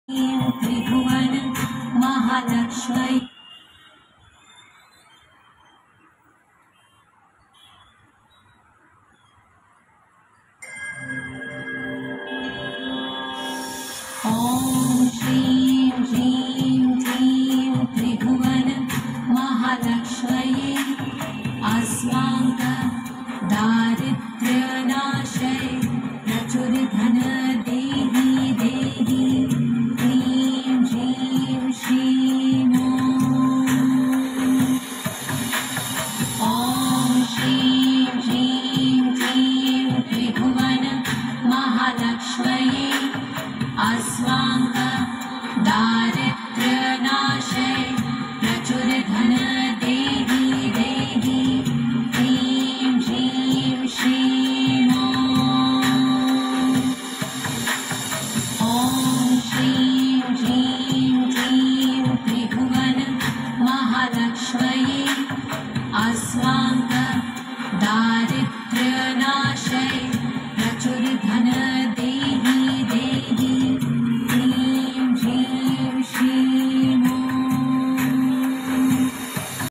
त्रिभुवन महालक्ष्मी ॐ श्रीं ह्रीं क्लीं त्रिभुवन महालक्ष्मये अस्माकं दारिद्र्यनाशय प्रचुरधन देहि देहि क्लीं ह्रीं श्रीं ॐ श्रीं ह्रीं क्लीं त्रिभुवन महालक्ष्मये अस्माकं दारिद्र्यनाशय प्रचुरधन देहि देहि क्लीं ह्रीं श्रीं ॐ श्रीं ह्रीं क्लीं त्रिभुवन महालक्ष्मये अस्माकं